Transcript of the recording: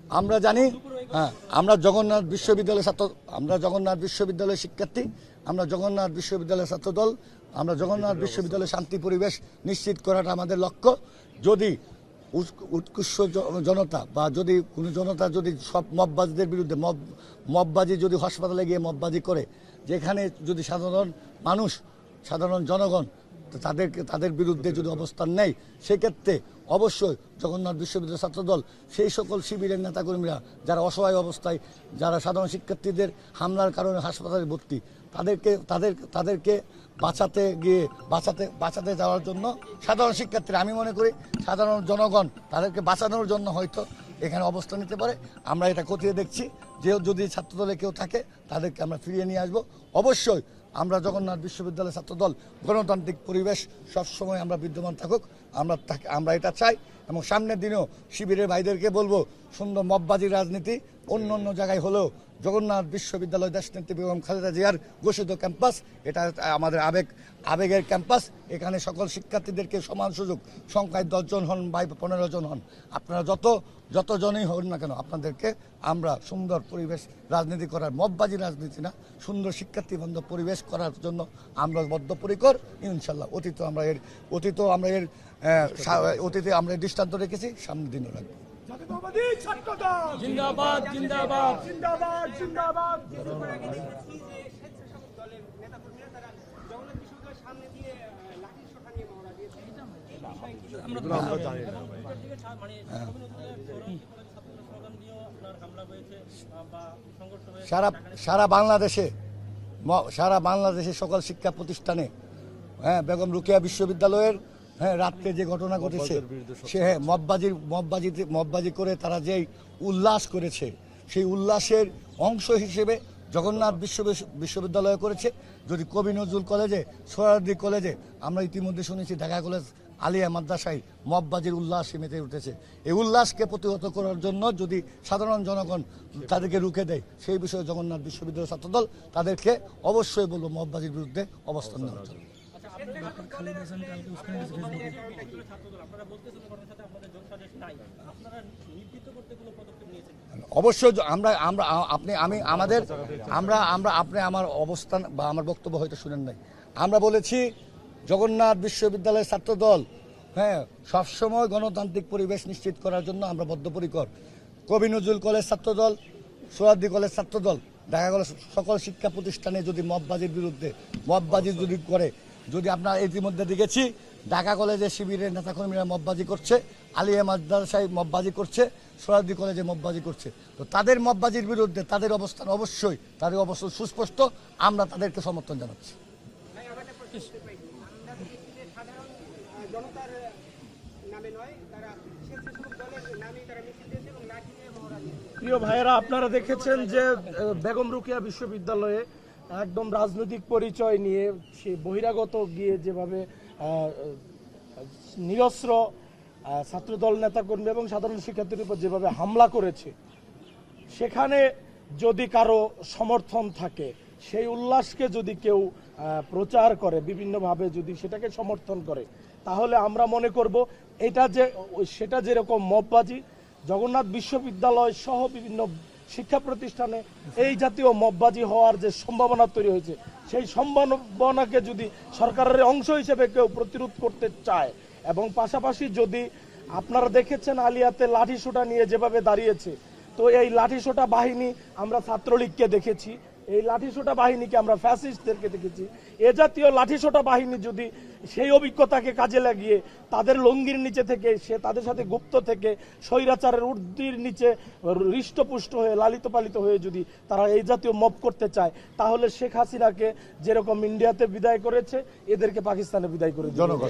আমরা জানি, হ্যাঁ, আমরা জগন্নাথ বিশ্ববিদ্যালয়ের শিক্ষার্থী, আমরা জগন্নাথ বিশ্ববিদ্যালয়ের ছাত্রদল, আমরা জগন্নাথ বিশ্ববিদ্যালয়ের শান্তি পরিবেশ নিশ্চিত করাটা আমাদের লক্ষ্য। যদি উৎকৃষ্ট জনতা বা যদি কোনো জনতা যদি সব মববাজিদের বিরুদ্ধে মববাজি যদি হাসপাতালে গিয়ে মববাজি করে, যেখানে যদি সাধারণ মানুষ, সাধারণ জনগণ তাদের বিরুদ্ধে যদি অবস্থান নেয়, সেক্ষেত্রে অবশ্যই জগন্নাথ বিশ্ববিদ্যালয় ছাত্রদল সেই সকল শিবিরের নেতাকর্মীরা যারা অসহায় অবস্থায়, যারা সাধারণ শিক্ষার্থীদের হামলার কারণে হাসপাতালে ভর্তি, তাদেরকে বাঁচাতে যাওয়ার জন্য সাধারণ শিক্ষার্থীরা, আমি মনে করি সাধারণ জনগণ তাদেরকে বাঁচানোর জন্য হয়তো এখানে অবস্থান নিতে পারে। আমরা এটা খতিয়ে দেখছি, যে যদি ছাত্রদলে কেউ থাকে তাদেরকে আমরা ফিরিয়ে নিয়ে আসবো। অবশ্যই আমরা জগন্নাথ বিশ্ববিদ্যালয় ছাত্রদল গণতান্ত্রিক পরিবেশ সবসময় আমরা বিদ্যমান থাকুক, আমরা এটা চাই। এবং সামনের দিনেও শিবিরের ভাইদেরকে বলবো, সুন্দর মববাজির রাজনীতি অন্য জায়গায় হলেও জগন্নাথ বিশ্ববিদ্যালয় দেশনেত্রী বেগম খালেদা জিয়ার ঘোষিত ক্যাম্পাস, এটা আমাদের আবেগের ক্যাম্পাস। এখানে সকল শিক্ষার্থীদেরকে সমান সুযোগ, সংখ্যায় 10 জন হন বা 15 জন হন, আপনারা যতজনই হন না কেন, আপনাদেরকে আমরা সুন্দর পরিবেশ রাজনীতি করার, মববাজি রাজনীতি না, সুন্দর শিক্ষার্থী বান্ধব পরিবেশ করার জন্য আমরা বদ্ধপরিকর। ইনশাল্লাহ অতীতে আমরা এর দৃষ্টান্ত রেখেছি, সামনের দিনও রাখবো। জিন্দাবাদ জিন্দাবাদ জিন্দাবাদ জিন্দাবাদ। সারা বাংলাদেশে সকল শিক্ষা প্রতিষ্ঠানে, হ্যাঁ, বেগম রোকেয়া বিশ্ববিদ্যালয়ের, হ্যাঁ, রাত্রে যে ঘটনা ঘটেছে, সে মববাজি করে তারা যেই উল্লাস করেছে, সেই উল্লাসের অংশ হিসেবে জগন্নাথ বিশ্ববিদ্যালয় করেছে। যদি কবি নজরুল কলেজে, সোহরাওয়ার্দী কলেজে, আমরা ইতিমধ্যে শুনেছি ঢাকা কলেজ আলিয়া মাদ্রাসায় মববাজির উল্লাসে মেতে উঠেছে। এই উল্লাসকে প্রতিহত করার জন্য যদি সাধারণ জনগণ তাদেরকে রুখে দেয়, সেই বিষয়ে জগন্নাথ বিশ্ববিদ্যালয় ছাত্রদল তাদেরকে অবশ্যই বলবো মববাজির বিরুদ্ধে অবস্থান নেওয়ার জন্য। অবশ্যই আপনি আমার অবস্থান বা আমার বক্তব্য হয়তো শুনেন নাই। আমরা বলেছি জগন্নাথ বিশ্ববিদ্যালয়ের ছাত্রদল, হ্যাঁ, সবসময় গণতান্ত্রিক পরিবেশ নিশ্চিত করার জন্য আমরা বদ্ধপরিকর। কবি নজরুল কলেজ ছাত্রদল, সোহরাওয়ার্দী কলেজ ছাত্রদল, ঢাকা কলেজ, সকল শিক্ষা প্রতিষ্ঠানে যদি মববাজির বিরুদ্ধে মববাজি যদি করে, যদি আপনারা ইতিমধ্যে দেখেছি ঢাকা কলেজে শিবিরের নেতাকর্মীরা মববাজি করছে, আলিয়া মাদ্রাসায় মববাজি করছে, সোহরাওয়ার্দী কলেজে মববাজি করছে, তো তাদের মববাজির বিরুদ্ধে তাদের অবস্থান সুস্পষ্ট, আমরা তাদেরকে সমর্থন জানাচ্ছি। প্রিয় ভাইয়েরা, আপনারা দেখেছেন যে বেগম রোকেয়া বিশ্ববিদ্যালয়ে একদম রাজনৈতিক পরিচয় নিয়ে সে বহিরাগত গিয়ে যেভাবে নিরস্ত্র ছাত্রদল নেতাকর্মী এবং সাধারণ শিক্ষার্থীর উপর যেভাবে হামলা করেছে, সেখানে যদি কারো সমর্থন থাকে, সেই উল্লাসকে যদি কেউ প্রচার করে, বিভিন্নভাবে যদি সেটাকে সমর্থন করে, তাহলে আমরা মনে করব সেটা যেরকম মববাজি, জগন্নাথ বিশ্ববিদ্যালয় সহ বিভিন্ন শিক্ষা প্রতিষ্ঠানে এই জাতীয় মববাজি হওয়ার যে সম্ভাবনা তৈরি হয়েছে, সেই সম্ভাবনাকে যদি সরকারের অংশ হিসেবে কেউ প্রতিরোধ করতে চায়, এবং পাশাপাশি যদি আপনারা দেখেছেন আলিয়াতে লাঠিসোঁটা নিয়ে যেভাবে দাঁড়িয়েছে, তো এই লাঠিসোঁটা বাহিনী আমরা ছাত্রলীগকে দেখেছি, এই লাঠিসোঁটা বাহিনীকে আমরা ফ্যাসিস্টদেরকে দেখেছি। এ জাতীয় লাঠিসোঁটা বাহিনী যদি সেই অভিজ্ঞতাকে কাজে লাগিয়ে তাদের লঙ্গির নিচে থেকে, তাদের সাথে গুপ্ত থেকে, স্বৈরাচারের ঊর্ধ্বের নিচে হৃষ্টপুষ্ট হয়ে, লালিত পালিত হয়ে যদি তারা এই জাতীয় মব করতে চায়, তাহলে শেখ হাসিনাকে যেরকম ইন্ডিয়াতে বিদায় করেছে, এদেরকে পাকিস্তানে বিদায় করে জনগণ।